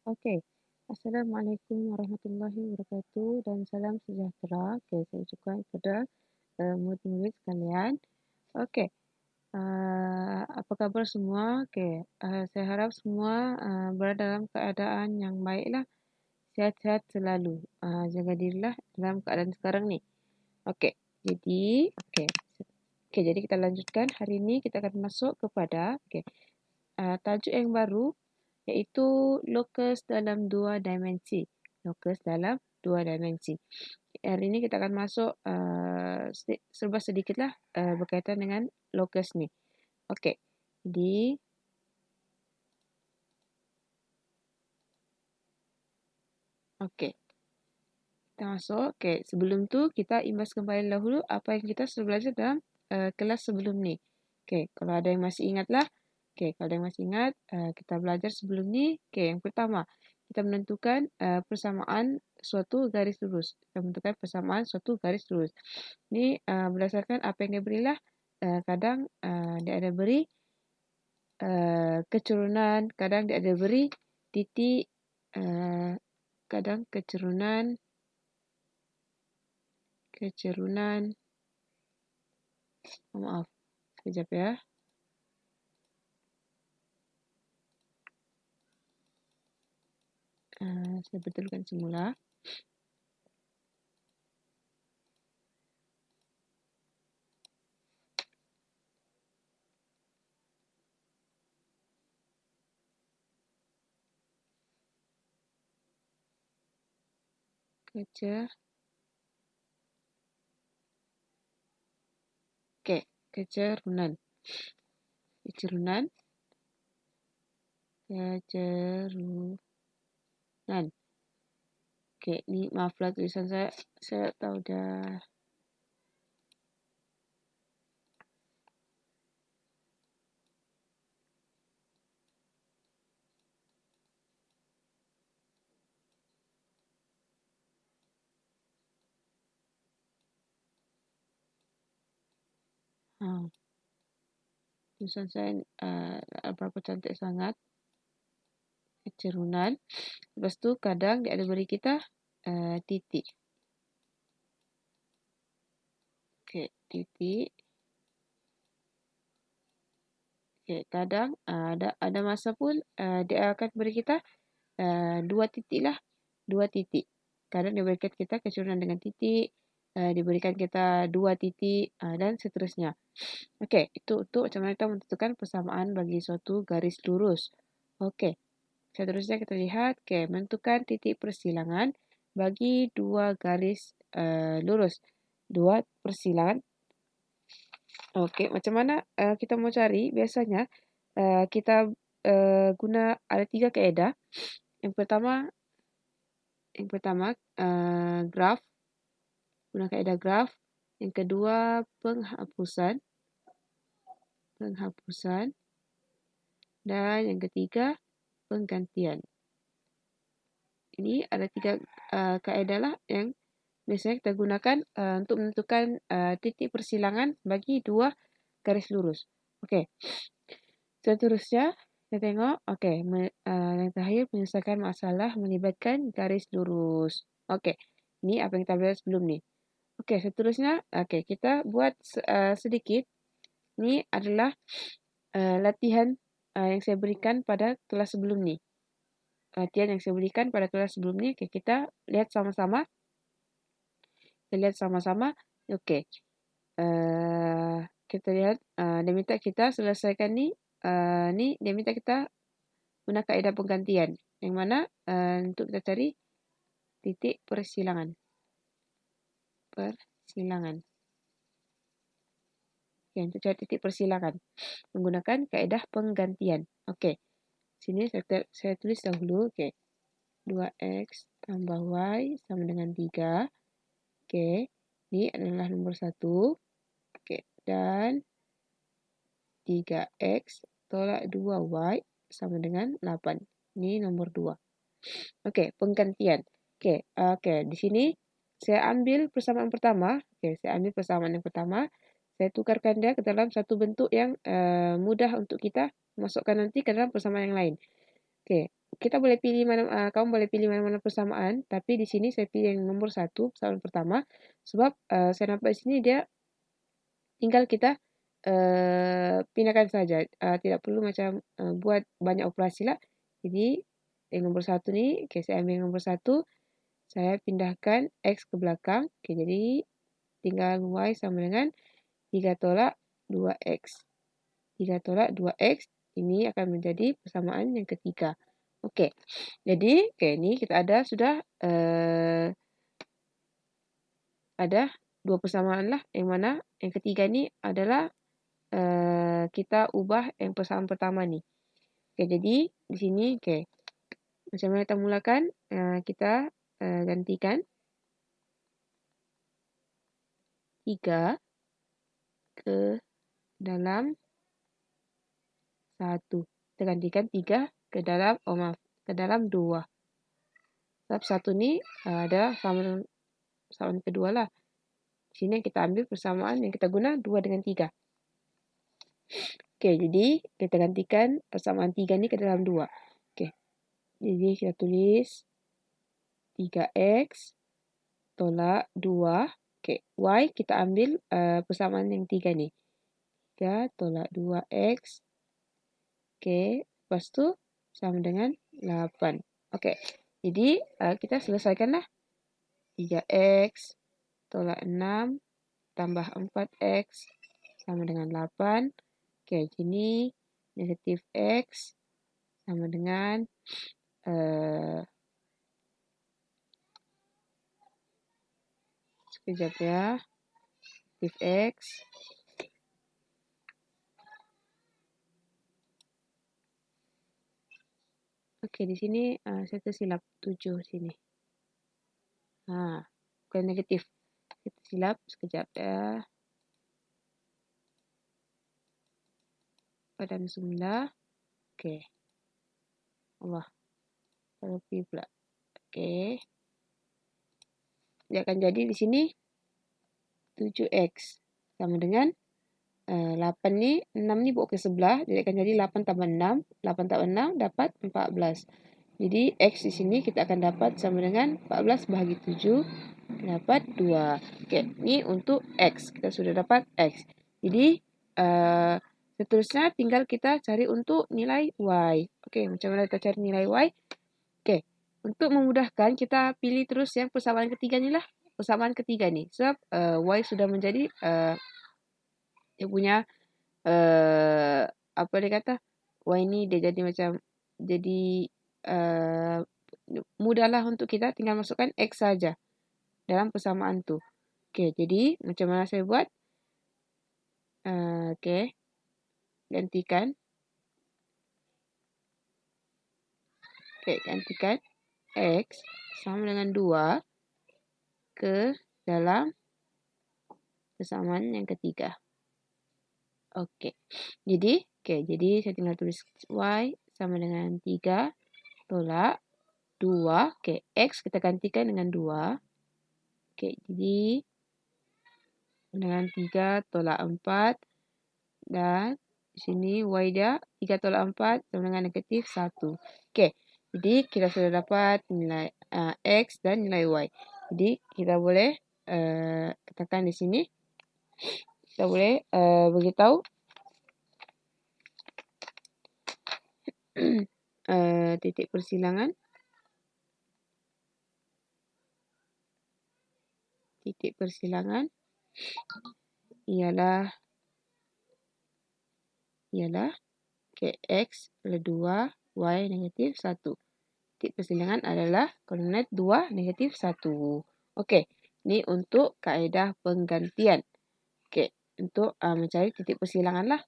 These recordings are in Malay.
Okey. Assalamualaikum warahmatullahi wabarakatuh dan salam sejahtera. Okey, saya ucapkan kepada murid-murid sekalian. Okey, apa khabar semua? Okey, saya harap semua berada dalam keadaan yang baiklah, sihat-sihat selalu. Jaga dirilah dalam keadaan sekarang ni. Okey, jadi kita lanjutkan. Hari ini kita akan masuk kepada tajuk yang baru, iaitu locus dalam dua dimensi. Locus dalam dua dimensi. Hari ini kita akan masuk serba sedikitlah berkaitan dengan locus ni. Okey. Jadi okey. Kita masuk. Okey, sebelum tu kita imbas kembali dahulu apa yang kita sudah belajar dalam kelas sebelum ni. Okey, kalau ada yang masih ingatlah. Okey, kalau ada yang masih ingat, kita belajar sebelum ni. Okey, yang pertama, kita menentukan persamaan suatu garis lurus. Kita menentukan persamaan suatu garis lurus. Ini berdasarkan apa yang dia berilah. Kadang dia ada beri kecurunan, kadang dia ada beri titik, kadang kecurunan, maaf, sekejap ya. Saya betulkan semula. Kecerunan. Okey, ni maaflah tulisan saya tahu dah. Tulisan saya berapa cantik sangat. Kecerunan. Lepas tu kadang dia ada beri kita titik. Okey, titik. Okey, kadang ada masa pun dia akan beri kita dua titik lah. Dua titik. Kadang dia berikan kita kecurunan dengan titik. Diberikan kita dua titik dan seterusnya. Okey, itu untuk macam mana kita menentukan persamaan bagi suatu garis lurus. Okey, seterusnya kita lihat. Okey, menentukan titik persilangan bagi dua garis lurus. Dua persilangan. Okey, macam mana kita mau cari? Biasanya kita guna ada 3 kaedah. Yang pertama graf. Guna kaedah graf. Yang kedua penghapusan. Dan yang ketiga penggantian. Ini ada 3 kaedah lah yang biasanya kita gunakan untuk menentukan titik persilangan bagi dua garis lurus. Okey. Seterusnya kita tengok. Okey, yang terakhir menyelesaikan masalah melibatkan garis lurus. Okey. Ini apa yang kita belajar sebelum ni. Okey, seterusnya kita buat sedikit. Ini adalah latihan yang saya berikan pada kelas sebelum ni. Okey, kita lihat sama-sama. Okey. Kita lihat. Dia minta kita selesaikan ni. Ni dia minta kita guna kaedah penggantian. Yang mana untuk kita cari titik persilangan. Okey, untuk cari titik persilangan menggunakan kaedah penggantian. Okey. Sini saya tulis dahulu. Okey. 2x tambah y sama dengan 3. Okey. Ini adalah nombor 1. Okey. Dan 3x tolak 2y sama dengan 8. Ini nombor 2. Okey, penggantian. Okey, di sini saya ambil persamaan pertama. Okey, saya tukarkan dia ke dalam satu bentuk yang mudah untuk kita masukkan nanti ke dalam persamaan yang lain. Oke, kita boleh pilih kamu boleh pilih mana-mana persamaan, tapi di sini saya pilih yang nomor 1, persamaan pertama, sebab saya nampak di sini dia tinggal kita pindahkan saja, tidak perlu macam buat banyak operasi lah. Jadi yang nomor 1 ni, saya ambil yang nomor 1, saya pindahkan X ke belakang. Jadi tinggal Y sama dengan 3 tolak 2X. 3 tolak 2X, ini akan menjadi persamaan yang ketiga. Okey, jadi ni kita sudah ada 2 persamaan lah, yang mana yang ketiga ni adalah kita ubah yang persamaan pertama ni. Jadi di sini macam mana kita mulakan, kita gantikan 3 ke dalam 1. Kita gantikan 3 ke dalam, ke dalam 2. Sebab 1 ni ada persamaan kedua lah. Di sini kita ambil persamaan yang kita guna 2 dengan 3. Jadi kita gantikan persamaan 3 ni ke dalam 2. Jadi kita tulis 3X tolak 2. Y kita ambil persamaan yang 3 ni. 3 tolak 2X. Lepas tu sama dengan 8. Jadi kita selesaikanlah. 3X tolak 6 tambah 4X sama dengan 8. Jadi negatif X sama dengan sekejap ya. Negatif X di sini saya tersilap 7 sini. Bukan negatif. Kita silap sekejap ya. Padan semula. Allah. Terlebih pula. Dia akan jadi di sini 7X sama dengan 8 ni, 6 ni bawa ke sebelah, jadi akan jadi 8 tambah 6. 8 tambah 6 dapat 14. Jadi X di sini kita akan dapat sama dengan 14 bahagi 7, dapat 2. Ni untuk X. Kita sudah dapat X. Jadi seterusnya tinggal kita cari untuk nilai Y. Macam mana kita cari nilai Y? Untuk memudahkan, kita pilih terus yang persamaan ketiga ni lah. Persamaan ketiga ni. Sebab Y sudah menjadi dia punya apa dia kata, Y ni dia jadi macam jadi mudahlah untuk kita tinggal masukkan X saja dalam persamaan tu. Jadi macam mana saya buat? Gantikan. Gantikan X sama dengan 2 ke dalam persamaan yang ketiga. Jadi saya tinggal tulis Y sama dengan 3 tolak 2. X kita gantikan dengan 2. Jadi dengan 3 tolak 4. Dan di sini Y dia 3 tolak 4 sama dengan negatif 1. Jadi kita sudah dapat nilai X dan nilai Y. Jadi kita boleh katakan di sini, kita boleh beritahu titik persilangan. Titik persilangan ialah X adalah 2, Y negatif 1. Titik persilangan adalah koordinat 2, negatif 1. Ini untuk kaedah penggantian. Untuk mencari titik persilangan lah.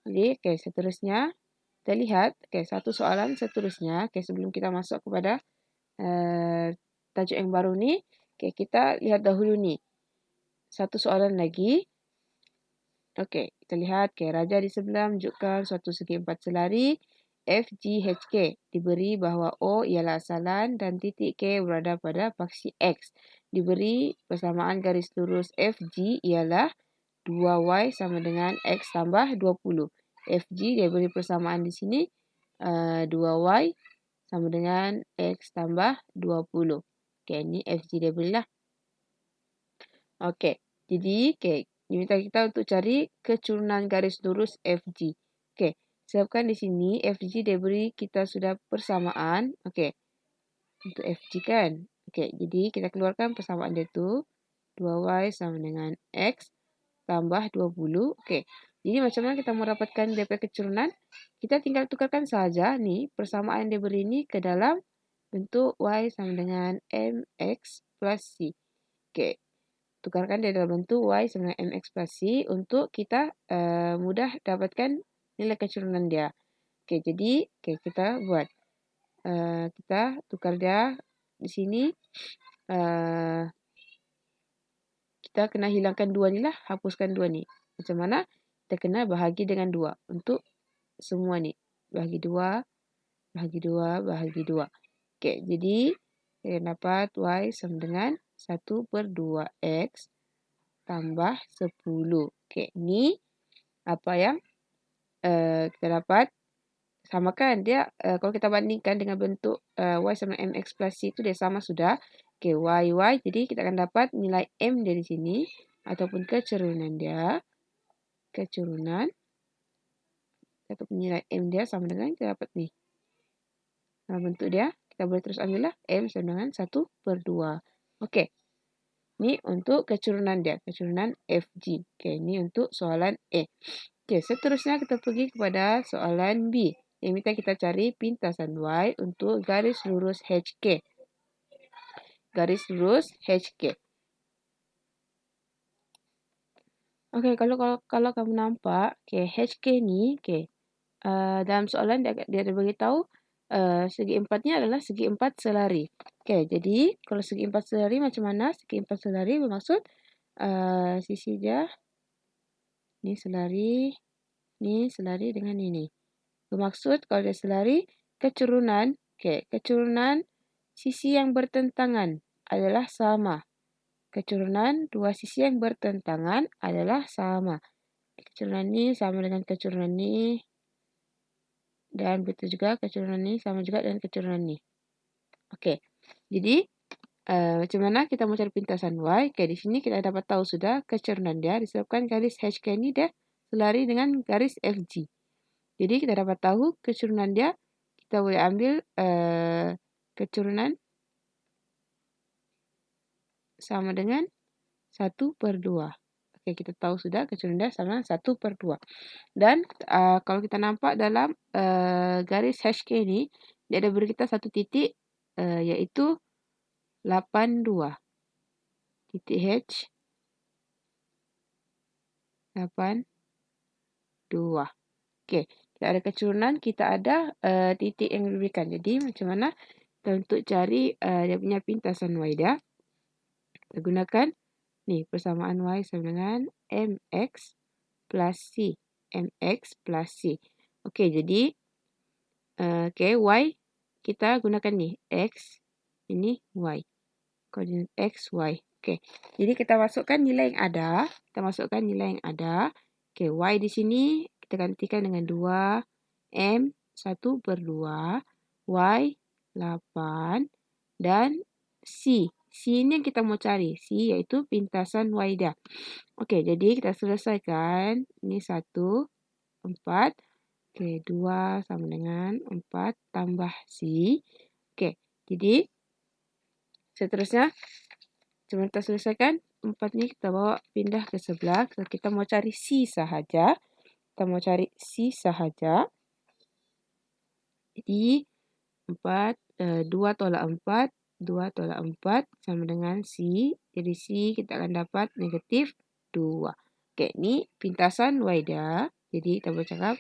Jadi, seterusnya, kita lihat, satu soalan seterusnya, sebelum kita masuk kepada tajuk yang baru ni, kita lihat dahulu ni. Satu soalan lagi. Kita lihat, raja di sebelah menunjukkan suatu segi 4 selari FGHK. Diberi bahawa O ialah asalan dan titik K berada pada paksi X. Diberi persamaan garis lurus FG ialah 2Y sama dengan X tambah 20. FG dia beri persamaan di sini 2Y sama dengan X tambah 20. Okey, ni FG dia berilah. Okey, jadi diminta kita untuk cari kecurunan garis lurus FG. Okey, sebabkan di sini FG dia beri kita sudah persamaan. Okey, untuk FG kan. Okey, jadi kita keluarkan persamaan dia tu. 2Y sama dengan X tambah 20. Okey, jadi macam mana kita mau dapatkan dia punya kecurunan? Kita tinggal tukarkan saja ni persamaan dia beri ni ke dalam bentuk Y sama dengan MX plus C. Okey, tukarkan dia dalam bentuk Y sama dengan MX plus C untuk kita mudah dapatkan nilai kecurunan dia. Okey, jadi kita buat. Kita tukar dia di sini. Kita kena hilangkan 2 ni lah. Hapuskan 2 ni. Macam mana? Kita kena bahagi dengan 2 untuk semua ni. Bahagi 2, bahagi 2, bahagi 2. Okey, jadi kita dapat Y sama dengan 1/2X tambah 10. Okey, ni apa yang kita dapat. Samakan dia. Kalau kita bandingkan dengan bentuk Y sama MX plus C itu dia sama sudah. Okey, Y. Jadi kita akan dapat nilai M dia di sini. Ataupun kecurunan dia. Kecurunan. Ataupun nilai M dia sama dengan kita dapat ni. Bentuk dia. Kita boleh terus ambil lah. M sama dengan 1/2. Okey. Ni untuk kecurunan dia. Kecurunan FG. Okey, ni untuk soalan A. Okey, seterusnya kita pergi kepada soalan B. Yang minta kita cari pintasan Y untuk garis lurus HK. Garis lurus HK. Okey, kalau kamu nampak, HK ni, dalam soalan dia ada beritahu segi empatnya adalah segi empat selari. Okey, jadi kalau segi empat selari macam mana? Segi empat selari bermaksud sisi dia ni selari dengan ini. Bermaksud kalau dia selari, kecurunan sisi yang bertentangan adalah sama. Kecurunan dua sisi yang bertentangan adalah sama. Kecurunan ni sama dengan kecurunan ni. Dan betul juga kecurunan ni sama juga dengan kecurunan ni. Okey. Jadi, macam mana kita mau cari pintasan Y? Okey, di sini kita dapat tahu sudah kecurunan dia disebabkan garis HK ni dia selari dengan garis FG. Jadi kita dapat tahu kecurunan dia, kita boleh ambil kecurunan sama dengan 1/2. Okey, kita tahu sudah kecurunan dia sama dengan 1/2. Dan kalau kita nampak dalam garis HK ni, dia ada beri kita satu titik iaitu 82. Titik H 82. Okey, kita ada kecurunan, kita ada titik yang diberikan. Jadi macam mana untuk cari dia punya pintasan Y dia? Kita gunakan ni persamaan Y sama dengan MX plus C. MX plus C. Okey, jadi Y kita gunakan ni X, ini Y. Koordinat X, Y. Okey, jadi kita masukkan nilai yang ada. Okey, Y di sini kita gantikan dengan 2, M 1/2, Y 8 dan C. C ni yang kita mau cari. C iaitu pintasan Y dia. Okey, jadi kita selesaikan. Ini 1, 4. Okey, 2 sama dengan 4 tambah C. Okey, jadi seterusnya cuma kita selesaikan. 4 ni kita bawa pindah ke sebelah. Kita mau cari C sahaja. Jadi 2 tolak 4. 2 tolak 4 sama dengan C. Jadi C kita akan dapat negatif 2. Okey, ni pintasan Y dia. Jadi kita boleh cakap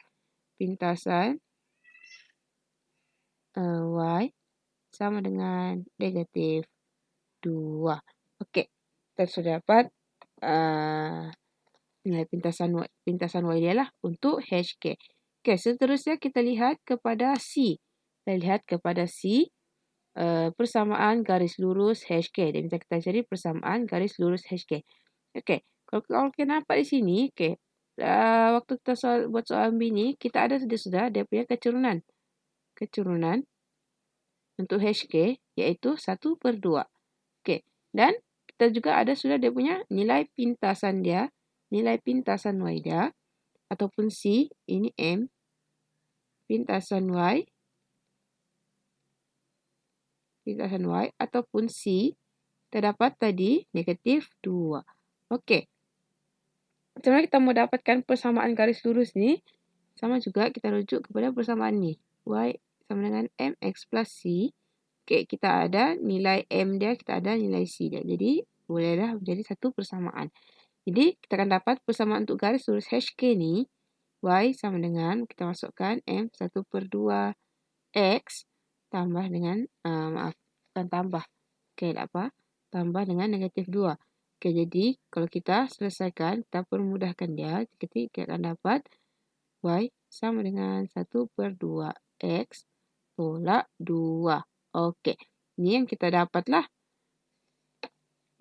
pintasan Y sama dengan negatif 2. Okey, kita sudah dapat nilai pintasan Y dia lah untuk HK. Okey, seterusnya kita lihat kepada C. Persamaan garis lurus HK. Dan kita cari persamaan garis lurus HK. Okey, kalau kita nampak di sini, waktu kita buat soalan B ni, kita ada sudah dia punya kecurunan. keturunan untuk HK iaitu 1/2. Okey. Dan kita juga ada sudah dia punya nilai pintasan dia, nilai pintasan Y dia ataupun C, ini M, pintasan Y ataupun C, terdapat tadi -2. Okey. Macam mana kita mau dapatkan persamaan garis lurus ni? Sama juga kita rujuk kepada persamaan ni. Y sama dengan MX plus C. Okey, kita ada nilai M dia, kita ada nilai C dia. Jadi, bolehlah menjadi satu persamaan. Jadi, kita akan dapat persamaan untuk garis lurus HK ni. Y sama dengan, kita masukkan M 1/2 X tambah dengan, bukan tambah. Okey, tak apa. Tambah dengan -2. Okey, jadi kalau kita selesaikan, kita permudahkan dia. Ketik, kita akan dapat Y sama dengan 1/2 X tolak 2. Okey, ni yang kita dapatlah.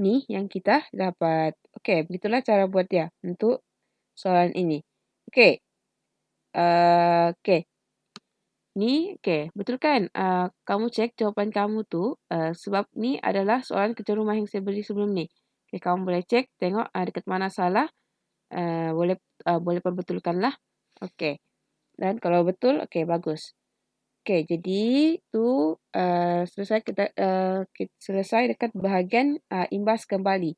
Ni yang kita dapat. Okey, begitulah cara buat dia untuk soalan ini. Okey. Okey. Ni, okey, betul kan? Kamu cek jawapan kamu tu sebab ni adalah soalan kecil rumah yang saya beri sebelum ni. Okey, kamu boleh cek, tengok dekat mana salah. Boleh perbetulkanlah. Okey. Dan kalau betul, okey, bagus. Okey, jadi tu selesai dekat bahagian imbas kembali.